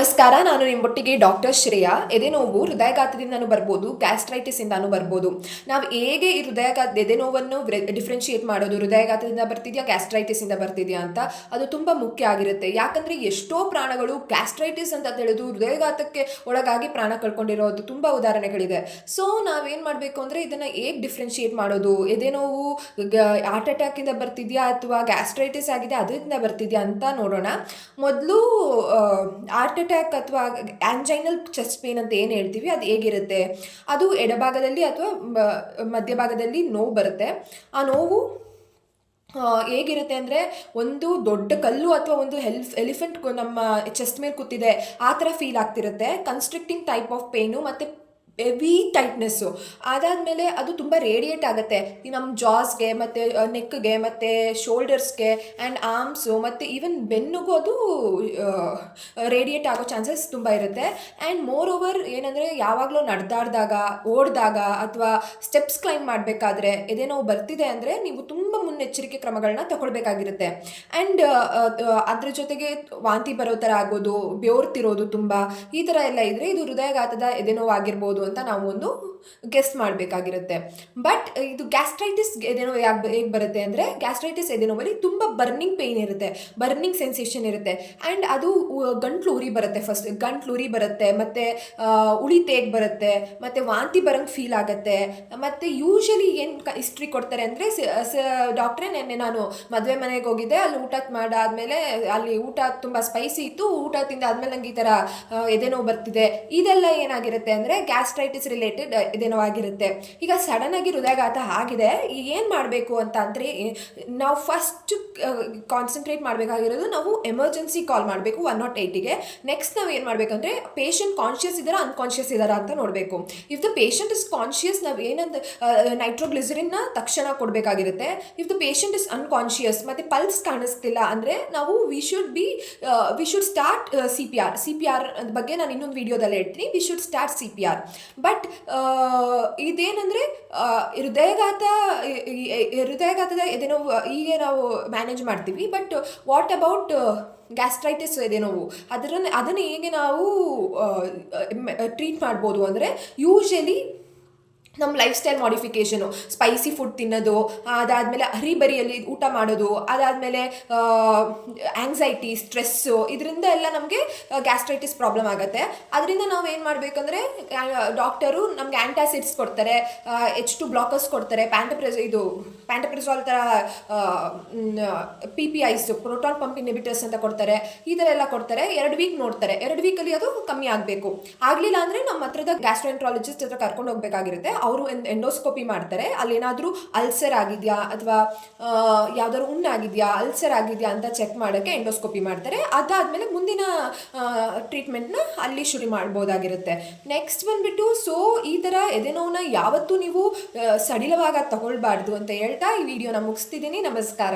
ನಮಸ್ಕಾರ, ನಾನು ನಿಮ್ಮೊಟ್ಟಿಗೆ ಡಾಕ್ಟರ್ ಶ್ರೇಯಾ. ಎದೆನೋವು ಹೃದಯಾಘಾತದಿಂದನೂ ಬರ್ಬೋದು, ಗ್ಯಾಸ್ಟ್ರೈಟಿಸಿಂದನೂ ಬರ್ಬೋದು. ನಾವು ಹೇಗೆ ಈ ಎದೆನೋವನ್ನು ಡಿಫ್ರೆನ್ಶಿಯೇಟ್ ಮಾಡೋದು, ಹೃದಯಾಘಾತದಿಂದ ಬರ್ತಿದೆಯಾ ಗ್ಯಾಸ್ಟ್ರೈಟಿಸಿಂದ ಬರ್ತಿದೆಯಾ ಅಂತ ಅದು ತುಂಬ ಮುಖ್ಯ ಆಗಿರುತ್ತೆ. ಯಾಕಂದರೆ ಎಷ್ಟೋ ಪ್ರಾಣಗಳು ಗ್ಯಾಸ್ಟ್ರೈಟಿಸ್ ಅಂತ ತಿಳಿದು ಹೃದಯಾಘಾತಕ್ಕೆ ಒಳಗಾಗಿ ಪ್ರಾಣ ಕಳ್ಕೊಂಡಿರೋದು ತುಂಬ ಉದಾಹರಣೆಗಳಿದೆ. ಸೊ ನಾವೇನು ಮಾಡಬೇಕು ಅಂದರೆ ಇದನ್ನು ಹೇಗೆ ಡಿಫ್ರೆನ್ಶಿಯೇಟ್ ಮಾಡೋದು, ಎದೆನೋವು ಹಾರ್ಟ್ ಅಟ್ಯಾಕಿಂದ ಬರ್ತಿದೆಯಾ ಅಥವಾ ಗ್ಯಾಸ್ಟ್ರೈಟಿಸ್ ಆಗಿದೆ ಅದರಿಂದ ಬರ್ತಿದೆಯಾ ಅಂತ ನೋಡೋಣ. ಮೊದಲು ಹಾರ್ಟ್ ಅಟ್ಯಾಕ್ ಅಥವಾ ಆಂಜೈನಲ್ ಚೆಸ್ಟ್ ಪೇನ್ ಅಂತ ಏನು ಹೇಳ್ತೀವಿ ಅದು ಹೇಗಿರುತ್ತೆ, ಅದು ಎಡಭಾಗದಲ್ಲಿ ಅಥವಾ ಮಧ್ಯಭಾಗದಲ್ಲಿ ನೋವು ಬರುತ್ತೆ. ಆ ನೋವು ಹೇಗಿರುತ್ತೆ ಅಂದರೆ ಒಂದು ದೊಡ್ಡ ಕಲ್ಲು ಅಥವಾ ಒಂದು ಎಲಿಫೆಂಟ್ ನಮ್ಮ ಚೆಸ್ಟ್ ಮೇಲೆ ಕೂತಿದೆ ಆ ಥರ ಫೀಲ್ ಆಗ್ತಿರುತ್ತೆ. ಕನ್ಸ್ಟ್ರಿಕ್ಟಿಂಗ್ ಟೈಪ್ ಆಫ್ ಪೇನು ಮತ್ತು ಹೆವಿ ಟೈಟ್ನೆಸ್ಸು. ಅದಾದಮೇಲೆ ಅದು ತುಂಬ ರೇಡಿಯೇಟ್ ಆಗುತ್ತೆ ಈ ನಮ್ಮ ಜಾಸ್ಗೆ ಮತ್ತು ನೆಕ್ಗೆ ಮತ್ತು ಶೋಲ್ಡರ್ಸ್ಗೆ ಆ್ಯಂಡ್ ಆರ್ಮ್ಸು ಮತ್ತು ಈವನ್ ಬೆನ್ನಿಗೂ ಅದು ರೇಡಿಯೇಟ್ ಆಗೋ ಚಾನ್ಸಸ್ ತುಂಬ ಇರುತ್ತೆ. ಆ್ಯಂಡ್ ಮೋರ್ ಓವರ್ ಏನಂದರೆ ಯಾವಾಗಲೂ ನಡೆದಾಡಿದಾಗ, ಓಡಿದಾಗ ಅಥವಾ ಸ್ಟೆಪ್ಸ್ ಕ್ಲೈಂಬ್ ಮಾಡಬೇಕಾದ್ರೆ ಎದೆನೋವು ಬರ್ತಿದೆ ಅಂದರೆ ನೀವು ತುಂಬ ಮುನ್ನೆಚ್ಚರಿಕೆ ಕ್ರಮಗಳನ್ನ ತಗೊಳ್ಬೇಕಾಗಿರುತ್ತೆ. ಆ್ಯಂಡ್ ಅದ್ರ ಜೊತೆಗೆ ವಾಂತಿ ಬರೋ ಥರ ಆಗೋದು, ಬೆವರ್ತಿರೋದು ತುಂಬ, ಈ ಥರ ಎಲ್ಲ ಇದ್ದರೆ ಇದು ಹೃದಯಾಘಾತದ ಎದೆನೋವು ಆಗಿರ್ಬೋದು ಅಂತ ನಾವು ಒಂದು ಗೆಸ್ ಮಾಡಬೇಕಾಗಿರುತ್ತೆ. ಬಟ್ ಇದು ಗ್ಯಾಸ್ಟ್ರೈಟಿಸ್ ಎದೆನೋವು ಹೇಗೆ ಬರುತ್ತೆ ಅಂದರೆ ಗ್ಯಾಸ್ಟ್ರೈಟಿಸ್ ಎದೆನೋವಲ್ಲಿ ತುಂಬ ಬರ್ನಿಂಗ್ ಪೇಯ್ನ್ ಇರುತ್ತೆ, ಬರ್ನಿಂಗ್ ಸೆನ್ಸೇಷನ್ ಇರುತ್ತೆ. ಆ್ಯಂಡ್ ಅದು ಗಂಟ್ಲು ಉರಿ ಬರುತ್ತೆ, ಫಸ್ಟ್ ಗಂಟ್ಲು ಉರಿ ಬರುತ್ತೆ, ಮತ್ತು ಉಳಿ ತೇಗ್ ಬರುತ್ತೆ, ಮತ್ತು ವಾಂತಿ ಬರೋಂಗೆ ಫೀಲ್ ಆಗುತ್ತೆ. ಮತ್ತು ಯೂಶಲಿ ಏನು ಹಿಸ್ಟ್ರಿ ಕೊಡ್ತಾರೆ ಅಂದರೆ ಡಾಕ್ಟ್ರೇ ನೆನ್ನೆ ನಾನು ಮದುವೆ ಮನೆಗೆ ಹೋಗಿದ್ದೆ, ಅಲ್ಲಿ ಊಟ ಮಾಡಾದಮೇಲೆ ಅಲ್ಲಿ ಊಟ ತುಂಬ ಸ್ಪೈಸಿ ಇತ್ತು, ಊಟ ತಿಂದಾದ್ಮೇಲೆ ನಂಗೆ ಈ ಥರ ಎದೆನೋವು ಬರ್ತಿದೆ. ಇದೆಲ್ಲ ಏನಾಗಿರುತ್ತೆ ಅಂದರೆ ಗ್ಯಾಸ್ಟ್ರೈಟಿಸ್ ರಿಲೇಟೆಡ್ ಎದೆನೋವಾಗಿರುತ್ತೆ. ಈಗ ಸಡನ್ನಾಗಿ ಹೃದಯಾಘಾತ ಆಗಿದೆ, ಈಗ ಏನು ಮಾಡಬೇಕು ಅಂತ ಅಂದರೆ ನಾವು ಫಸ್ಟ್ ಕಾನ್ಸಂಟ್ರೇಟ್ ಮಾಡಬೇಕಾಗಿರೋದು ನಾವು ಎಮರ್ಜೆನ್ಸಿ ಕಾಲ್ ಮಾಡಬೇಕು 108ಗೆ. ನೆಕ್ಸ್ಟ್ ನಾವು ಏನು ಮಾಡಬೇಕಂದ್ರೆ ಪೇಷಂಟ್ ಕಾನ್ಷಿಯಸ್ ಇದ್ದಾರಾ ಅನ್ಕಾನ್ಷಿಯಸ್ ಇದ್ದಾರಾ ಅಂತ ನೋಡಬೇಕು. If the patient is conscious ನಾವು ಏನಂತ ನೈಟ್ರೋಗ್ಲಿಸರಿನ್ನ ತಕ್ಷಣ ಕೊಡಬೇಕಾಗಿರುತ್ತೆ. If the patient is unconscious ಮತ್ತು ಪಲ್ಸ್ ಕಾಣಿಸ್ತಿಲ್ಲ ಅಂದರೆ ನಾವು ವಿ ಶುಡ್ ಸ್ಟಾರ್ಟ್ CPR ಬಗ್ಗೆ ನಾನು ಇನ್ನೊಂದು ವಿಡಿಯೋದಲ್ಲಿ ಹೇಳ್ತೀನಿ. We should start CPR. But ಇದೇನೆಂದರೆ ಹೃದಯಾಘಾತದ ಎದೆನೋವು ಹೀಗೆ ನಾವು ಮ್ಯಾನೇಜ್ ಮಾಡ್ತೀವಿ. ಬಟ್ ವಾಟ್ ಅಬೌಟ್ ಗ್ಯಾಸ್ಟ್ರೈಟಿಸ್ ಎದೆನೋವು ಅದನ್ನು ಹೇಗೆ ನಾವು ಟ್ರೀಟ್ ಮಾಡ್ಬೋದು ಅಂದರೆ ಯೂಶಲಿ ನಮ್ಮ lifestyle modification, spicy food ತಿನ್ನೋದು, ಅದಾದಮೇಲೆ ಹರಿಬರಿಯಲ್ಲಿ ಊಟ ಮಾಡೋದು, ಅದಾದಮೇಲೆ ಆ್ಯಂಗ್ಸೈಟಿ, ಸ್ಟ್ರೆಸ್ಸು, ಇದರಿಂದ ಎಲ್ಲ ನಮಗೆ ಗ್ಯಾಸ್ಟ್ರೈಟಿಸ್ ಪ್ರಾಬ್ಲಮ್ ಆಗುತ್ತೆ. ಅದರಿಂದ ನಾವು ಏನು ಮಾಡಬೇಕಂದ್ರೆ ಡಾಕ್ಟರು ನಮಗೆ ಆ್ಯಂಟಾಸಿಡ್ಸ್ ಕೊಡ್ತಾರೆ, H2 ಬ್ಲಾಕರ್ಸ್ ಕೊಡ್ತಾರೆ, ಪ್ಯಾಂಟಪ್ರಿಜಾಲ್ ಥರ PPIs ಪ್ರೋಟಾನ್ ಪಂಪ್ ಇನ್ಹಿಬಿಟರ್ಸ್ ಅಂತ ಕೊಡ್ತಾರೆ. ಈ ಥರ ಎಲ್ಲ ಕೊಡ್ತಾರೆ. 2 ವೀಕ್ ನೋಡ್ತಾರೆ. 2 ವೀಕಲ್ಲಿ ಅದು ಕಮ್ಮಿ ಆಗಬೇಕು. ಆಗಲಿಲ್ಲ ಅಂದರೆ ನಮ್ಮ ಹತ್ರದ ಗ್ಯಾಸ್ಟ್ರೋಎಂಟ್ರಾಲಜಿಸ್ಟ್ ಹತ್ರ ಕರ್ಕೊಂಡು ಹೋಗಬೇಕಾಗಿರುತ್ತೆ. ಅವರು ಎಂಡೋಸ್ಕೋಪಿ ಮಾಡ್ತಾರೆ. ಅಲ್ಲೇನಾದರೂ ಅಲ್ಸರ್ ಆಗಿದೆಯಾ ಅಥವಾ ಯಾವ್ದಾದ್ರು ಹುಣ್ಣಾಗಿದೆಯಾ, ಅಲ್ಸರ್ ಆಗಿದೆಯಾ ಅಂತ ಚೆಕ್ ಮಾಡೋಕ್ಕೆ ಎಂಡೋಸ್ಕೋಪಿ ಮಾಡ್ತಾರೆ. ಅದಾದಮೇಲೆ ಮುಂದಿನ ಟ್ರೀಟ್ಮೆಂಟ್ನ ಅಲ್ಲಿ ಶುರು ಮಾಡ್ಬೋದಾಗಿರುತ್ತೆ. ನೆಕ್ಸ್ಟ್ ಬಂದುಬಿಟ್ಟು ಈ ಥರ ಎದೆನೋವನ್ನ ಯಾವತ್ತೂ ನೀವು ಸಡಿಲವಾಗಿ ತಗೊಳ್ಬಾರ್ದು ಅಂತ ಹೇಳ್ತಾ ಈ ವಿಡಿಯೋನ ಮುಗಿಸ್ತಿದ್ದೀನಿ. ನಮಸ್ಕಾರ.